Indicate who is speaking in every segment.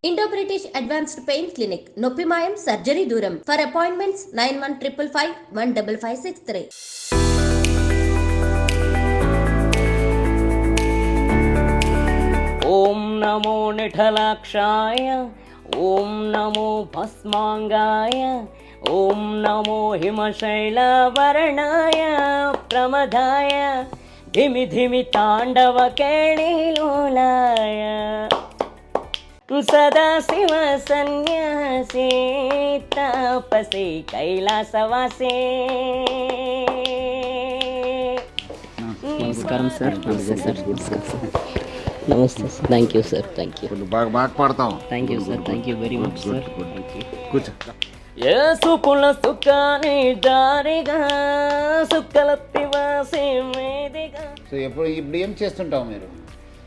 Speaker 1: Indo British advanced pain clinic నొప్పి మాయం surgery దూరం. For appointments 9155515563.
Speaker 2: ఓం నమో నిఠలాక్షాయ, ఓం నమో భస్మాంగాయ, ఓం నమో హిమశైలవర్ణాయ ప్రమదాయ, ధిమి ధిమి తాండవ కేళిలోలాయ, సదాశివ సన్యాసే తాపసే కైలాసవాసే. నమస్కారం సార్. నమస్తే సార్. నమస్తే sir. Thank you sir. Thank you.
Speaker 3: బాగా పాడతాం.
Speaker 2: Thank you sir. Thank you very much sir. Thank you.
Speaker 3: కూర్చో.
Speaker 2: ఏ సుకుల సుఖాని దారిగా సుక్కలత్తి వాసే మేదిగా.
Speaker 3: సో ఇప్పుడు ఏం చేస్తుంటావు మీరు?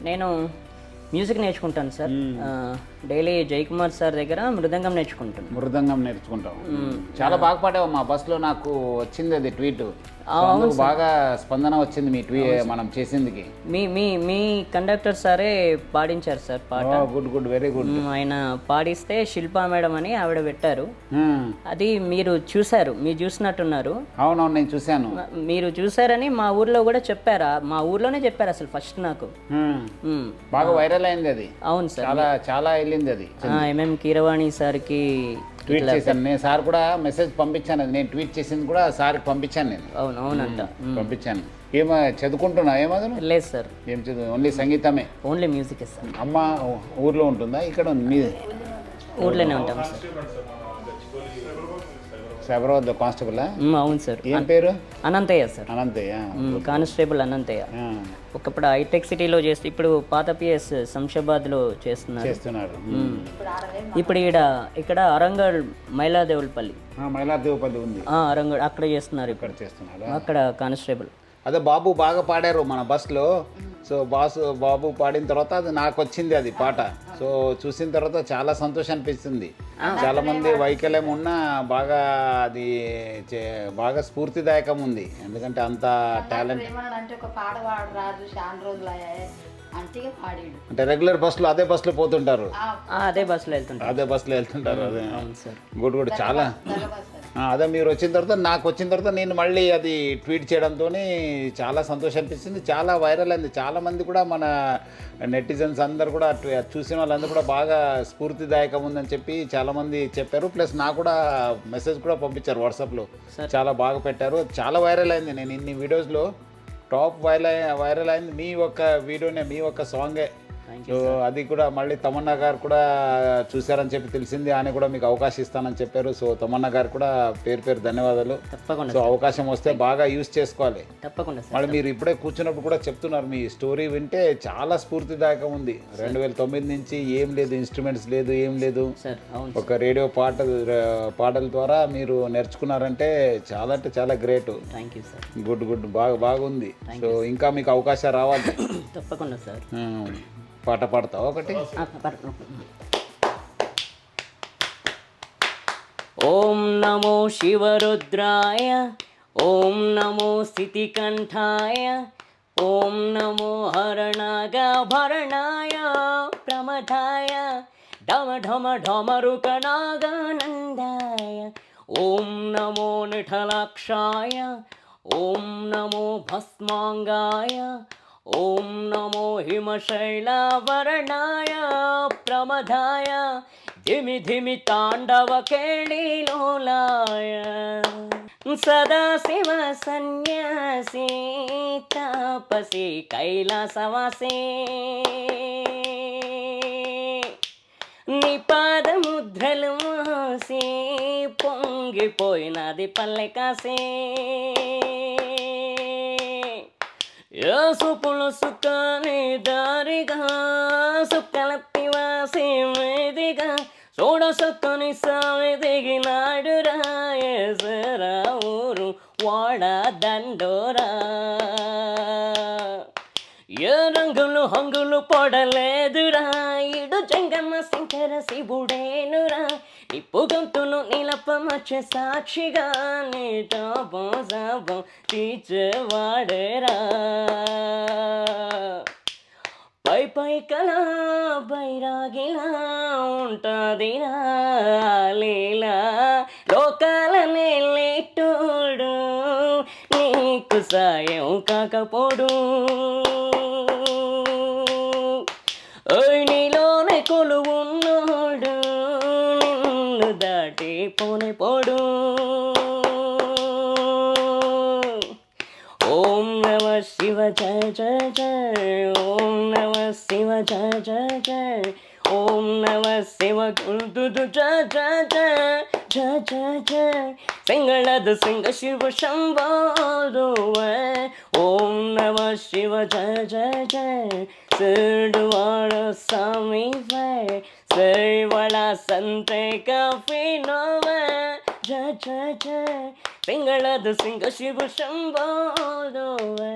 Speaker 2: నేను మ్యూజిక్ నేర్చుకుంటాను సార్. డైలీ జయకుమార్ సార్ దగ్గర మృదంగం నేర్చుకుంటాను.
Speaker 3: మృదంగం నేర్చుకుంటావు. చాలా బాగా పాడావు. మా బస్సులో నాకు వచ్చింది అది ట్వీట్. బాగా స్పందన వచ్చింది మీ మనం చేసిందికి.
Speaker 2: మీ మీ మీ కండక్టర్ సారే పాడించారు సార్ పాట.
Speaker 3: Good good, very good.
Speaker 2: ఆయన పాడిస్తే శిల్పా మేడం అని ఆవిడ పెట్టారు. అది మీరు చూసారు, మీరు చూసినట్టున్నారు.
Speaker 3: అవునవును, నేను చూశాను.
Speaker 2: మీరు చూసారని మా ఊర్లో కూడా చెప్పారా? మా ఊర్లోనే చెప్పారు అసలు ఫస్ట్ నాకు.
Speaker 3: బాగా వైరల్ అయింది అది.
Speaker 2: అవును సార్,
Speaker 3: చాలా చాలా వెళ్ళింది అది.
Speaker 2: ఎంఎం కీరవాణి సార్కి
Speaker 3: ట్వీట్ చేశాను నేను. సార్ కూడా మెసేజ్ పంపించాను. అది నేను ట్వీట్ చేసింది కూడా సార్కి పంపించాను నేను.
Speaker 2: అవును అవునంట.
Speaker 3: పంపించాను. ఏమో చదువుకుంటున్నా? ఏమదు?
Speaker 2: లేదు సార్,
Speaker 3: ఏం చదువు? ఓన్లీ సంగీతమే?
Speaker 2: Only music sir.
Speaker 3: అమ్మ ఊర్లో ఉంటుందా? ఇక్కడ మీ
Speaker 2: ఊర్లోనే ఉంటాం సార్.
Speaker 3: శబరవద్ద కానిస్టేబుల్?
Speaker 2: అవును సార్.
Speaker 3: ఏం పేరు?
Speaker 2: అనంతయ్య సార్.
Speaker 3: అనంతయ్య,
Speaker 2: కానిస్టేబుల్ అనంతయ్య. ఒకప్పుడు హైటెక్ సిటీలో చేస్తే ఇప్పుడు పాత పిఎస్ శంషాబాద్లో చేస్తున్నారు. ఇప్పుడు ఇక్కడ అరంగల్ మైలాదేవులపల్లి.
Speaker 3: మైలాదేవుపల్లి ఉంది.
Speaker 2: అరంగల్ అక్కడ చేస్తున్నారు.
Speaker 3: ఇక్కడ చేస్తున్నారు.
Speaker 2: అక్కడ కానిస్టేబుల్.
Speaker 3: అదే బాబు బాగా పాడారు మన బస్లో. సో బాబు పాడిన తర్వాత అది నాకు వచ్చింది అది పాట. సో చూసిన తర్వాత చాలా సంతోషం అనిపిస్తుంది. చాలా మంది వైకల్యం ఉన్నా బాగా అది బాగా స్ఫూర్తిదాయకం ఉంది. ఎందుకంటే అంత టాలెంట్. అంటే రెగ్యులర్ బస్సులో అదే బస్సులో పోతుంటారు.
Speaker 2: అదే బస్సులో వెళ్తుంటారు.
Speaker 3: అదే గుడ్ గుడ్. చాలా అదే మీరు వచ్చిన తర్వాత నాకు వచ్చిన తర్వాత నేను మళ్ళీ అది ట్వీట్ చేయడంతో చాలా సంతోషం అనిపిస్తుంది. చాలా వైరల్ అయింది. చాలామంది కూడా మన నెటిజన్స్ అందరు కూడా చూసిన వాళ్ళందరూ కూడా బాగా స్ఫూర్తిదాయకం ఉందని చెప్పి చాలామంది చెప్పారు. ప్లస్ నాకు కూడా మెసేజ్ కూడా పంపించారు వాట్సాప్లో. చాలా బాగా పెట్టారు. చాలా వైరల్ అయింది. నేను ఇన్ని వీడియోస్లో టాప్ వైరల్ అయింది మీ ఒక్క వీడియోనే, మీ ఒక్క సాంగే. సో అది కూడా మళ్ళీ తమన్నా గారు కూడా చూశారని చెప్పి తెలిసింది. ఆయన కూడా మీకు అవకాశం ఇస్తానని చెప్పారు. సో తమన్నా గారు కూడా పేరు ధన్యవాదాలు.
Speaker 2: తప్పకుండా.
Speaker 3: సో అవకాశం వస్తే బాగా యూజ్ చేసుకోవాలి.
Speaker 2: తప్పకుండా.
Speaker 3: మళ్ళీ మీరు ఇప్పుడే కూర్చున్నప్పుడు కూడా చెప్తున్నారు, మీ స్టోరీ వింటే చాలా స్ఫూర్తిదాయకం ఉంది. 2009 నుంచి ఏం లేదు, ఇన్స్ట్రుమెంట్స్ లేదు, ఏం లేదు. ఒక రేడియో పాటల ద్వారా మీరు నేర్చుకున్నారంటే చాలా అంటే చాలా గ్రేట్. గుడ్ గుడ్, బాగుంది. సో ఇంకా మీకు అవకాశం రావాలి.
Speaker 2: తప్పకుండా సార్.
Speaker 3: పాట పాడతావా ఒకటి?
Speaker 2: ఓం నమో శివరుద్రాయ, ఓం నమో స్థితికంఠాయ, ఓం నమో హరణాగభరణాయ ప్రమథాయ, ఢమ ఢమ ఢమరుకనాగానందాయ, ఓం నమో నిఠలాక్షాయ, ఓం నమో భస్మాంగాయ, ఓం నమో హిమశైలవర్ణాయ ప్రమదాయ, ధిమి ధిమి తాండవ కేళిలోలాయ, సదాశివ సన్యాసీ తాపసీ కైలాసవాసే. నీ పాదముద్రలు మోసి పొంగిపోయినది పల్లె కాసే. సుపుల సుఖాని దారిగా సుక్కలత్తి వాసే మేదిగా, చూడసొక్కని సామి దిగినాడు రాయేసరా ఊరు వాడ దండోరా. ఏ రంగులు హంగులు పొడలేదురా, ఇడు జంగమ్మ శంకర శివుడేనురా. నిప్పు గొంతును నిలపమచ్చ సాక్షిగా నీ తాపం తీర్చేవాడేరా. పై పై కలా బైరాగిలా ఉంటదిరా లీలా లోకాలనే లేటోడు నీకు సాయం కాకపోడు ఓయ్ నీలోనే కొలువున్నాడు నిన్ను దాటి పోనే పోడు ఓం నమ శివ జయ జయ జయ ఓం నమ శివ జయ జయ జయ ఓం నమ శివ గుండు జయ జయ జయ జయ జయ జయ సింగళದ సింగ శివ శంభోరువే ఓం నమ శివ జయ జయ జయ సిరుడువాడ స్వామి శ్రీవళ సంతే కఫినోవే జయ జయ జయ సింగళದ సింగ శివ శంభోరువే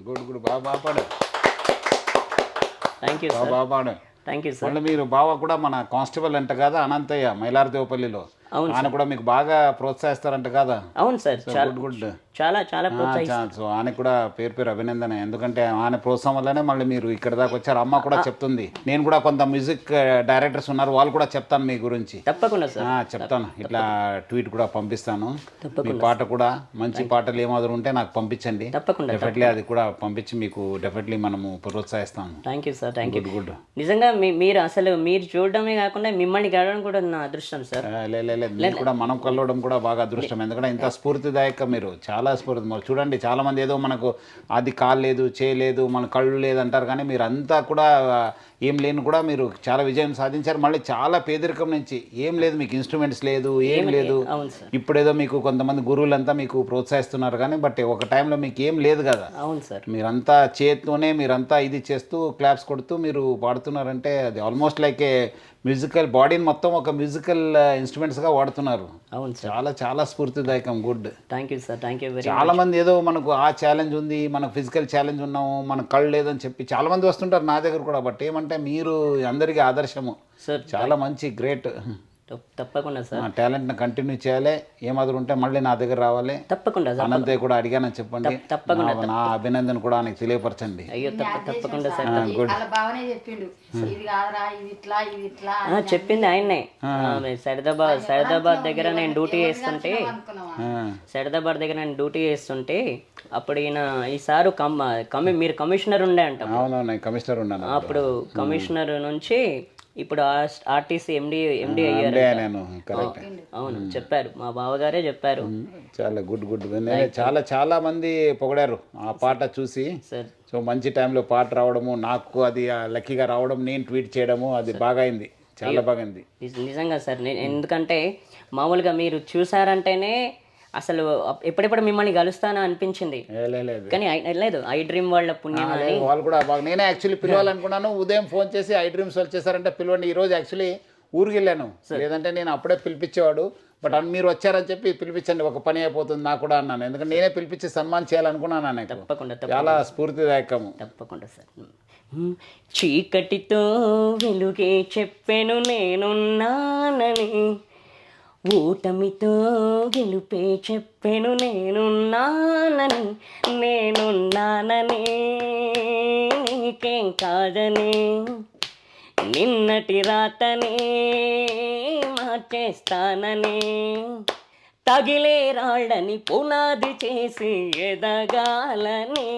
Speaker 3: గుడ్ గుడ్ బాగా పాడు
Speaker 2: థ్యాంక్ యూ సార్
Speaker 3: బాగా పాడు
Speaker 2: థ్యాంక్ యూ సార్
Speaker 3: మళ్ళీ మీరు బావ కూడా మన కానిస్టేబుల్ అంట కదా అనంతయ్య మైలారదేవపల్లిలో
Speaker 2: అవును
Speaker 3: ఆయన కూడా మీకు బాగా ప్రోత్సహిస్తారంట కదా
Speaker 2: అవును సార్ చాలా
Speaker 3: గుడ్ గుడ్
Speaker 2: చాలా చాలా ప్రోత్సహిస్తారు
Speaker 3: సో ఆయనకు కూడా పేరు పేరు అభినందన ఎందుకంటే ఆయన ప్రోత్సాహం వల్లనే మళ్ళీ మీరు ఇక్కడ దాకా వచ్చారు అమ్మ కూడా చెప్తుంది నేను కూడా కొంత మ్యూజిక్ డైరెక్టర్స్ ఉన్నారు వాళ్ళు కూడా చెప్తాను మీ గురించి
Speaker 2: తప్పకుండా సార్
Speaker 3: చెప్తాను ఇట్లా ట్వీట్ కూడా పంపిస్తాను మీ పాట కూడా మంచి పాటలు ఏమాదిరి ఉంటే నాకు పంపించండి
Speaker 2: తప్పకుండా
Speaker 3: డెఫినెట్లీ అది కూడా పంపించి మీకు డెఫినెట్లీ మనము ప్రోత్సహిస్తాము
Speaker 2: thank you sir thank you
Speaker 3: good
Speaker 2: నిజంగా మీరు అసలు మీరు చూడడమే కాకుండా మిమ్మల్ని గడవడం కూడా నా అదృష్టం సార్
Speaker 3: మీరు కూడా మనం కలవడం కూడా బాగా అదృష్టం ఎందుకంటే ఇంత స్ఫూర్తిదాయక మీరు చాలా స్ఫూర్తి చూడండి చాలా మంది ఏదో మనకు అది కాలేదు చేయలేదు మన కళ్ళు లేదు అంటారు కానీ మీరు అంతా కూడా ఏం లేని కూడా మీరు చాలా విజయం సాధించారు మళ్ళీ చాలా పేదరికం నుంచి ఏం లేదు మీకు ఇన్స్ట్రుమెంట్స్ లేదు ఏం లేదు ఇప్పుడేదో మీకు కొంతమంది గురువులంతా మీకు ప్రోత్సహిస్తున్నారు కానీ బట్ ఒక టైంలో మీకు ఏం లేదు కదా
Speaker 2: అవును సార్
Speaker 3: మీరంతా చేతితోనే మీరంతా ఇది చేస్తూ క్లాప్స్ కొడుతూ మీరు పాడుతున్నారంటే అది ఆల్మోస్ట్ లైక్ ఏ మ్యూజికల్ బాడీని మొత్తం ఒక మ్యూజికల్ ఇన్స్ట్రుమెంట్స్గా వాడుతున్నారు
Speaker 2: అవును సార్
Speaker 3: చాలా చాలా స్ఫూర్తిదాయకం good
Speaker 2: thank you sir thank you very
Speaker 3: చాలా మంది ఏదో మనకు ఆ ఛాలెంజ్ ఉంది మనకు ఫిజికల్ ఛాలెంజ్ ఉన్నాము మనకు కళ్ళు లేదని చెప్పి చాలా మంది వస్తుంటారు నా దగ్గర కూడా బట్ ఏమంటే మీరు అందరికీ ఆదర్శము
Speaker 2: సార్
Speaker 3: చాలా మంచి గ్రేట్
Speaker 2: తప్పకుండా సార్
Speaker 3: టాలెంట్ని కంటిన్యూ చేయాలి ఏమాదిరి ఉంటే మళ్ళీ నా దగ్గర రావాలి
Speaker 2: తప్పకుండా సార్
Speaker 3: అనంతయ్య కూడా అడిగానని చెప్పండి
Speaker 2: తప్పకుండా
Speaker 3: నా అభినందన కూడా ఆయనకు తెలియపరచండి
Speaker 2: అయ్యో తప్పకుండా సార్
Speaker 3: గుడ్
Speaker 2: చెప్పింది ఆయన్నే సైదాబాద్ దగ్గర నేను డ్యూటీ చేస్తుంటే అప్పుడు ఈ సారు మీరు కమిషనర్ ఉండే అంట
Speaker 3: అవునవును కమిషనర్ ఉన్నాను
Speaker 2: అప్పుడు కమిషనర్ నుంచి ఇప్పుడు ఆర్టీసీ ఎండి అయ్యారు అవును చెప్పారు మా బావగారే చెప్పారు
Speaker 3: చాలా గుడ్ చాలా చాలా మంది పొగిడారు ఆ పాట చూసి
Speaker 2: సార్
Speaker 3: సో మంచి టైంలో పాట రావడము నాకు అది లక్కీగా రావడం నేను ట్వీట్ చేయడము అది బాగా అయింది చాలా బాగుంది
Speaker 2: నిజంగా సార్ ఎందుకంటే మామూలుగా మీరు చూసారంటేనే అసలు ఎప్పుడెప్పుడు మిమ్మల్ని కలుస్తానో అనిపించింది కానీ లేదు ఐ డ్రీమ్ వాళ్ళ పుణ్యం
Speaker 3: వాళ్ళు కూడా బాగా నేనే యాక్చువల్లీ పిలవాలనుకున్నాను ఉదయం ఫోన్ చేసి ఐ డ్రీమ్స్ వాళ్ళు చేశారంటే పిలవండి ఈరోజు యాక్చువల్లీ ఊరికి వెళ్ళాను లేదంటే నేను అప్పుడే పిలిపించేవాడు బట్ మీరు వచ్చారని చెప్పి పిలిపించండి ఒక పని అయిపోతుంది నాకు కూడా అన్నాను ఎందుకంటే నేనే పిలిపించి సన్మానం చేయాలనుకున్నాను నాకు
Speaker 2: తప్పకుండా
Speaker 3: చాలా స్ఫూర్తిదాయకము
Speaker 2: తప్పకుండా సార్ చీకటితో వెలుగే చెప్పాను నేనున్నానని ఓటమితో గెలుపే చెప్పెను నేనున్నానని నీకేం కాదని నిన్నటి రాతని మార్చేస్తానని తగిలే రాళ్ళని పునాది చేసి ఎదగాలని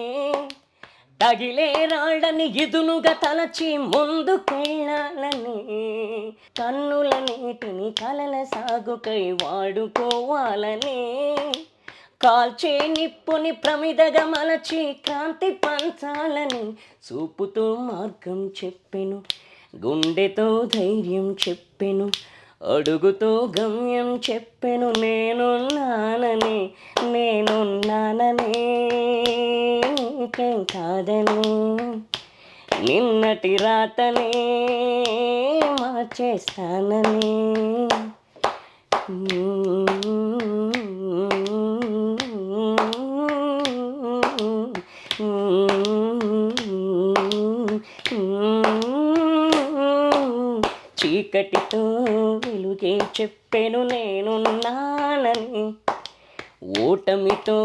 Speaker 2: తగిలే రాళ్ళని ఇదునుగా తలచి ముందుకెళ్ళాలని కన్నుల నీటిని కలల సాగుకై వాడుకోవాలని కాల్చే నిప్పుని ప్రమిదగా మలచి క్రాంతి పంచాలని చూపుతో మార్గం చెప్పెను గుండెతో ధైర్యం చెప్పెను అడుగుతో గమ్యం చెప్పెను నేనున్నానని నీకేం కాదని నిన్నటి రాతని మార్చేస్తానని చీకటితో వెలుగే చెప్పెను నేనున్నానని ఓటమితో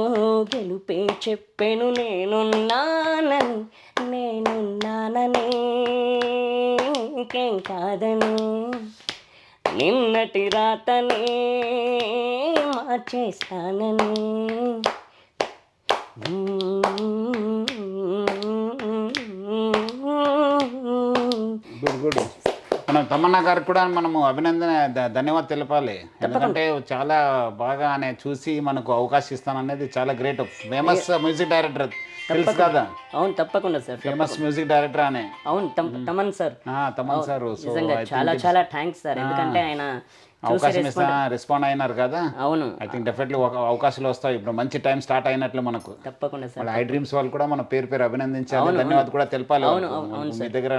Speaker 2: గెలుపే చెప్పెను నేనున్నానని ఇంకేం కాదని, నిన్నటి రాతనే మార్చేస్తానని.
Speaker 3: Good good. మనం తమన్నా గారికి కూడా మనము అభినందన ధన్యవాదాలు తెలపాలి. ఎందుకంటే చాలా బాగా ఆయన చూసి మనకు అవకాశం ఇస్తాననేది చాలా గ్రేట్. ఫేమస్ మ్యూజిక్ డైరెక్టర్ తెలుసు కదా?
Speaker 2: అవును, తప్పకుండా సార్.
Speaker 3: ఫేమస్ మ్యూజిక్ డైరెక్టర్ అనే.
Speaker 2: అవును, తమన్ సార్.
Speaker 3: తమన్ సార్
Speaker 2: నిజంగా చాలా చాలా థ్యాంక్స్ సార్. ఎందుకంటే ఆయన
Speaker 3: అవకాశం రెస్పాండ్ అయినారు కదా.
Speaker 2: అవును,
Speaker 3: ఐ థింక్ డెఫినెట్లీ అవకాశాలు వస్తాయి. ఇప్పుడు మంచి టైం స్టార్ట్ అయినట్లు మనకు.
Speaker 2: తప్పకుండా సార్.
Speaker 3: ఐ డ్రీమ్స్ వాళ్ళు కూడా మన పేరు అభినందించాలి, ధన్యవాదాలు కూడా తెలపాలి. మీ దగ్గర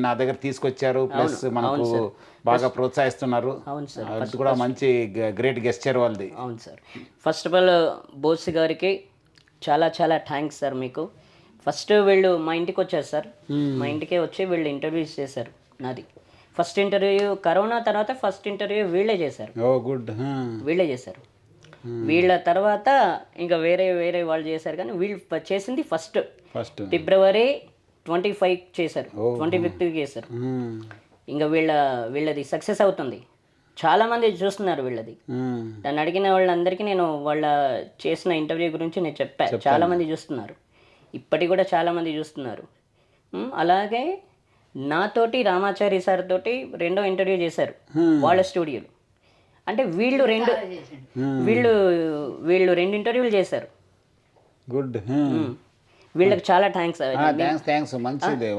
Speaker 3: నా దగ్గర తీసుకొచ్చారు, ప్లస్ మనకు బాగా ప్రోత్సహిస్తున్నారు.
Speaker 2: అవును సార్,
Speaker 3: అది కూడా మంచి గ్రేట్ గెస్చర్ వాళ్ళది.
Speaker 2: అవును sir. First of all Bose గారికి చాలా చాలా థ్యాంక్స్ సార్. మీకు ఫస్ట్ వీళ్ళు మా ఇంటికి వచ్చారు సార్. మా ఇంటికే వచ్చి వీళ్ళు ఇంటర్వ్యూస్ చేశారు. నాది ఫస్ట్ ఇంటర్వ్యూ కరోనా తర్వాత ఫస్ట్ ఇంటర్వ్యూ వీళ్ళే చేశారు.
Speaker 3: ఓ గుడ్.
Speaker 2: వీళ్ళే చేశారు. వీళ్ళ తర్వాత ఇంకా వేరే వాళ్ళు చేశారు, కానీ వీళ్ళు చేసింది ఫస్ట్ ఫిబ్రవరి 25 చేశారు, 25th చేశారు. ఇంకా వీళ్ళది సక్సెస్ అవుతుంది. చాలామంది చూస్తున్నారు వీళ్ళది. నన్ను అడిగిన వాళ్ళందరికీ నేను వాళ్ళ చేసిన ఇంటర్వ్యూ గురించి నేను చెప్పాను. చాలామంది చూస్తున్నారు, ఇప్పటికి కూడా చాలామంది చూస్తున్నారు. అలాగే నాతోటి రామాచారి సార్ తోటి రెండో ఇంటర్వ్యూ చేశారు వాళ్ళ స్టూడియోలో. అంటే వీళ్ళు రెండు ఇంటర్వ్యూలు చేశారు.
Speaker 3: గుడ్.
Speaker 2: వీళ్ళకి చాలా థ్యాంక్స్.
Speaker 3: మంచిది.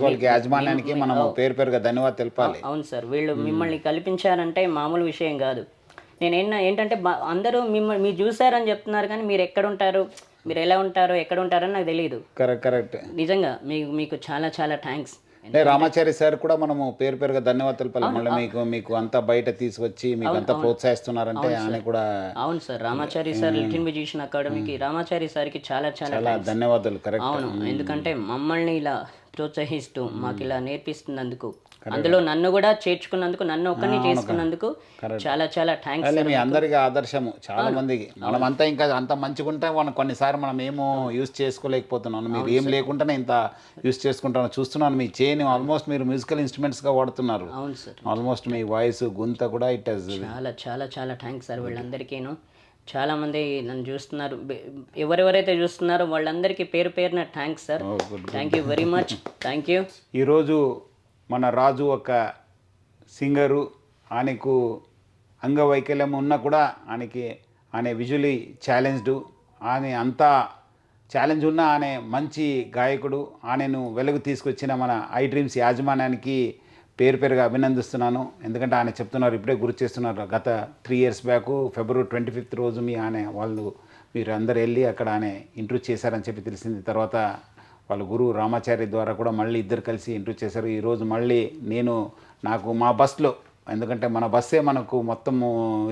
Speaker 3: వాళ్ళకి యాజమాన్యానికి మనం పేరుగా ధన్యవాదాలు తెలపాలి.
Speaker 2: అవును సార్, వీళ్ళు మిమ్మల్ని కల్పించారంటే మామూలు విషయం కాదు. నేను ఏంటంటే అందరూ మిమ్మల్ని మీరు చూసారని చెప్తున్నారు, కానీ మీరు ఎక్కడ ఉంటారు, మీరు ఎలా ఉంటారో ఎక్కడ ఉంటారని నాకు తెలియదు.
Speaker 3: కరెక్ట్.
Speaker 2: నిజంగా మీకు చాలా చాలా థ్యాంక్స్.
Speaker 3: రామాచారి సార్ కూడా మనము పేరుగా ధన్యవాదాలు తెలపాలి. మళ్ళీ మీకు అంతా బయట తీసుకొచ్చి మీకు అంతా ప్రోత్సహిస్తున్నారంటే ఆయన కూడా.
Speaker 2: అవును sir, Ramachari sir little musician అకాడమీకి రామాచారి సార్కి చాలా చాలా
Speaker 3: ధన్యవాదాలు. కరెక్ట్.
Speaker 2: అవును, ఎందుకంటే మమ్మల్ని ఇలా ప్రోత్సహిస్తూ మాకు ఇలా నేర్పిస్తున్నందుకు, అందులో నన్ను కూడా చేర్చుకున్నందుకు, నన్ను ఒక్కరిని చేసుకున్నందుకు చాలా చాలా థ్యాంక్స్.
Speaker 3: మీ అందరికీ ఆదర్శము చాలా మందికి. మనం అంతా ఇంకా అంత మంచిగా ఉంటే మనం కొన్నిసార్లు మనం ఏమో యూజ్ చేసుకోలేకపోతున్నాను. మీరు ఏం లేకుండానే ఇంత యూజ్ చేసుకుంటాను చూస్తున్నాను. మీ చేయని ఆల్మోస్ట్ మీరు మ్యూజికల్ ఇన్స్ట్రుమెంట్స్గా వాడుతున్నారు.
Speaker 2: అవును సార్,
Speaker 3: ఆల్మోస్ట్ మీ వాయిస్ గుంత కూడా ఇట్
Speaker 2: చాలా చాలా చాలా థ్యాంక్స్ సార్. వీళ్ళందరికీను చాలామంది నన్ను చూస్తున్నారు. ఎవరెవరైతే చూస్తున్నారో వాళ్ళందరికీ పేరున thanks sir. Thank you very much. Thank you.
Speaker 3: ఈరోజు మన రాజు ఒక సింగరు. ఆయనకు అంగవైకల్యం ఉన్నా కూడా ఆయన విజువలీ ఛాలెంజ్డ్. ఆయన అంతా ఛాలెంజ్ ఉన్న ఆయన మంచి గాయకుడు. ఆయనను వెలుగు తీసుకొచ్చిన మన ఐ డ్రీమ్స్ యాజమాన్యానికి పేరుగా అభినందిస్తున్నాను. ఎందుకంటే ఆయన చెప్తున్నారు, ఇప్పుడే గుర్తు చేస్తున్నారు, గత 3 years బ్యాక్ ఫిబ్రవరి 25th రోజు మీరు అందరు వెళ్ళి అక్కడ ఆయన ఇంటర్వ్యూ చేశారని చెప్పి తెలిసింది. తర్వాత వాళ్ళ గురువు రామాచారి ద్వారా కూడా మళ్ళీ ఇద్దరు కలిసి ఇంటర్వ్యూ చేశారు. ఈరోజు మళ్ళీ నాకు మా బస్లో, ఎందుకంటే మన బస్సే మనకు మొత్తము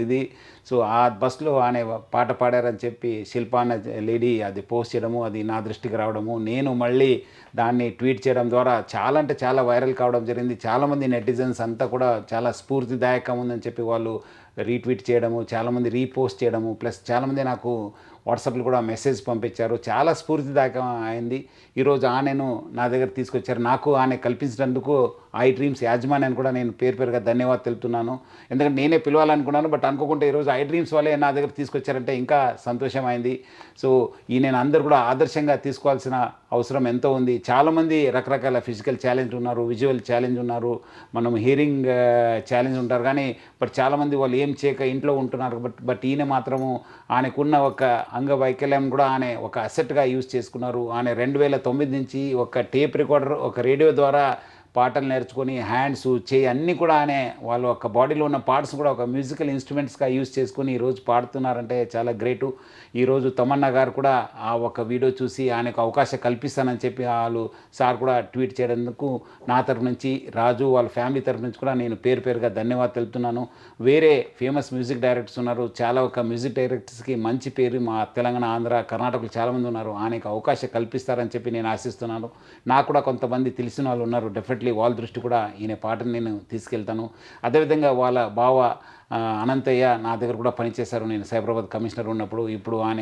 Speaker 3: ఇది. సో ఆ బస్లో ఆయన పాట పాడారని చెప్పి శిల్ప అనే లేడీ అది పోస్ట్ చేయడము, అది నా దృష్టికి రావడము, నేను మళ్ళీ దాన్ని ట్వీట్ చేయడం ద్వారా చాలా అంటే చాలా వైరల్ కావడం జరిగింది. చాలామంది నెటిజన్స్ అంతా కూడా చాలా స్ఫూర్తిదాయకం ఉందని చెప్పి వాళ్ళు రీట్వీట్ చేయడము, చాలామంది రీపోస్ట్ చేయడము, ప్లస్ చాలామంది నాకు వాట్సాప్లో కూడా మెసేజ్ పంపించారు. చాలా స్ఫూర్తిదాయకం అయింది. ఈరోజు ఆయనను నా దగ్గర తీసుకొచ్చారు. నాకు ఆయన కల్పించినందుకు ఐ డ్రీమ్స్ యాజమాన్యాన్ని కూడా నేను పేరుగా ధన్యవాదాలు తెలుపుతున్నాను. ఎందుకంటే నేనే పిలవాలనుకున్నాను, బట్ అనుకోకుండా ఈరోజు ఐ డ్రీమ్స్ వాళ్ళే నా దగ్గర తీసుకొచ్చారంటే ఇంకా సంతోషమైంది. సో నేను అందరూ కూడా ఆదర్శంగా తీసుకోవాల్సిన అవసరం ఎంతో ఉంది. చాలామంది రకరకాల ఫిజికల్ ఛాలెంజ్ ఉన్నారు, విజువల్ ఛాలెంజ్ ఉన్నారు, మనం హియరింగ్ ఛాలెంజ్ ఉంటారు. కానీ బట్ చాలామంది వాళ్ళు ఏం చేయక ఇంట్లో ఉంటున్నారు. బట్ ఈయన మాత్రము ఆయనకున్న ఒక అంగవైకల్యం కూడా ఆయన ఒక అసెట్గా యూజ్ చేసుకున్నారు. ఆయన 2009 నుంచి ఒక టేప్ రికార్డర్, ఒక రేడియో ద్వారా పాటలు నేర్చుకొని హ్యాండ్స్, చేయి అన్నీ కూడా వాళ్ళ ఒక బాడీలో ఉన్న పార్ట్స్ కూడా ఒక మ్యూజికల్ ఇన్స్ట్రుమెంట్స్గా యూజ్ చేసుకొని ఈరోజు పాడుతున్నారంటే చాలా గ్రేటు. ఈరోజు తమన్నా గారు కూడా ఆ ఒక వీడియో చూసి ఆయనకు అవకాశం కల్పిస్తానని చెప్పి వాళ్ళు సార్ కూడా ట్వీట్ చేయడానికి నా తరఫు నుంచి, రాజు వాళ్ళ ఫ్యామిలీ తరఫు నుంచి కూడా నేను పేరుగా ధన్యవాదాలు తెలుపుతున్నాను. వేరే ఫేమస్ మ్యూజిక్ డైరెక్టర్స్ ఉన్నారు, చాలా ఒక మ్యూజిక్ డైరెక్టర్స్కి మంచి పేరు మా తెలంగాణ, ఆంధ్ర, కర్ణాటకలో చాలామంది ఉన్నారు. ఆయనకు అవకాశం కల్పిస్తారని చెప్పి నేను ఆశిస్తున్నాను. నాకు కూడా కొంతమంది తెలిసిన వాళ్ళు ఉన్నారు, డెఫినెట్లీ డెఫినెట్లీ వాళ్ళ దృష్టి కూడా ఈయన పాటను నేను తీసుకెళ్తాను. అదేవిధంగా వాళ్ళ బావ అనంతయ్య నా దగ్గర కూడా పనిచేశారు. నేను సైబరాబాద్ కమిషనర్ ఉన్నప్పుడు. ఇప్పుడు ఆయన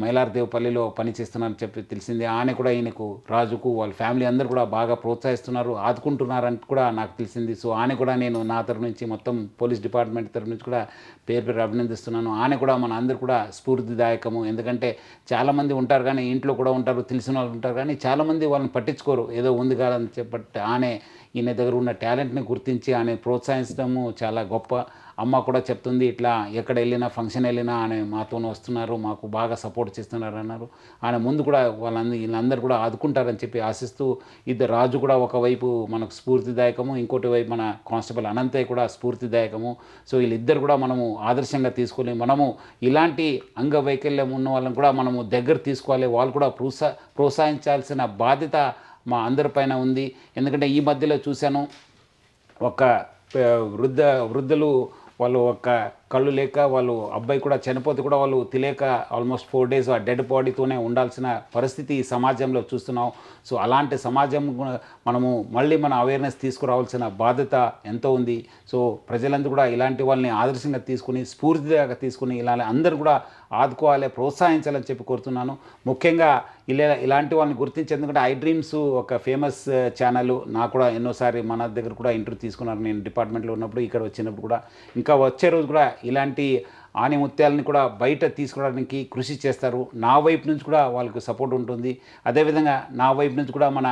Speaker 3: మైలార్దేవపల్లిలో పనిచేస్తున్నారని చెప్పి తెలిసింది. ఆయన కూడా ఈయనకు, రాజుకు, వాళ్ళ ఫ్యామిలీ అందరూ కూడా బాగా ప్రోత్సహిస్తున్నారు, ఆదుకుంటున్నారని కూడా నాకు తెలిసింది. సో ఆయన కూడా నేను నా తరఫు నుంచి, మొత్తం పోలీస్ డిపార్ట్మెంట్ తరఫు నుంచి కూడా పేరు అభినందిస్తున్నాను. ఆయన కూడా మన అందరూ కూడా స్ఫూర్తిదాయకము. ఎందుకంటే చాలామంది ఉంటారు కానీ, ఇంట్లో కూడా ఉంటారు, తెలిసిన వాళ్ళు ఉంటారు కానీ చాలామంది వాళ్ళని పట్టించుకోరు, ఏదో ఉంది కాదని చెప్పి. ఈయన దగ్గర ఉన్న టాలెంట్ని గుర్తించి ఆయన ప్రోత్సహించడము చాలా గొప్ప. అమ్మ కూడా చెప్తుంది, ఇట్లా ఎక్కడ వెళ్ళినా, ఫంక్షన్ వెళ్ళినా ఆయన మాతోనే వస్తున్నారు, మాకు బాగా సపోర్ట్ చేస్తున్నారు అన్నారు. ఆయన ముందు కూడా వీళ్ళందరూ కూడా ఆదుకుంటారని చెప్పి ఆశిస్తూ, రాజు కూడా ఒకవైపు మనకు స్ఫూర్తిదాయకము, ఇంకోటి వైపు మన కానిస్టేబుల్ అనంతయ్య కూడా స్ఫూర్తిదాయకము. సో వీళ్ళిద్దరు కూడా మనము ఆదర్శంగా తీసుకొని, మనము ఇలాంటి అంగవైకల్యం ఉన్న వాళ్ళని కూడా మనము దగ్గర తీసుకోవాలి. వాళ్ళు కూడా ప్రోత్సహించాల్సిన బాధ్యత మా అందరిపైన ఉంది. ఎందుకంటే ఈ మధ్యలో చూశాను, ఒక వృద్ధులు వాళ్ళు ఒక కళ్ళు లేక, వాళ్ళు అబ్బాయి కూడా చనిపోతే కూడా వాళ్ళు తెలియక ఆల్మోస్ట్ 4 days ఆ డెడ్ బాడీతోనే ఉండాల్సిన పరిస్థితి ఈ సమాజంలో చూస్తున్నాం. సో అలాంటి సమాజం మనము మళ్ళీ మన అవేర్నెస్ తీసుకురావాల్సిన బాధ్యత ఎంతో ఉంది. సో ప్రజలందరూ కూడా ఇలాంటి వాళ్ళని ఆదర్శంగా తీసుకుని, స్ఫూర్తిగా తీసుకుని ఇలా అందరూ కూడా ఆదుకోవాలి, ప్రోత్సహించాలని చెప్పి కోరుతున్నాను. ముఖ్యంగా ఇలాంటి వాళ్ళని గుర్తించి, ఎందుకంటే ఐ డ్రీమ్స్ ఒక ఫేమస్ ఛానల్, నాకు కూడా ఎన్నోసారి మన దగ్గర కూడా ఇంటర్వ్యూ తీసుకున్నారు. నేను డిపార్ట్మెంట్లో ఉన్నప్పుడు, ఇక్కడ వచ్చినప్పుడు కూడా, ఇంకా వచ్చే రోజు కూడా ఇలాంటి ఆణిముత్యాలని కూడా బయట తీసుకోవడానికి కృషి చేస్తారు. నా వైపు నుంచి కూడా వాళ్ళకు సపోర్ట్ ఉంటుంది. అదేవిధంగా నా వైపు నుంచి కూడా మన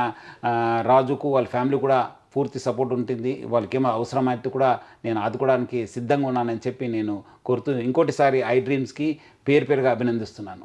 Speaker 3: రాజుకు, వాళ్ళ ఫ్యామిలీ కూడా పూర్తి సపోర్ట్ ఉంటుంది. వాళ్ళకేమో అవసరమైతే కూడా నేను ఆదుకోవడానికి సిద్ధంగా ఉన్నానని చెప్పి నేను కోరుతూ, ఇంకోటిసారి ఐ డ్రీమ్స్కి పేరుగా అభినందిస్తున్నాను.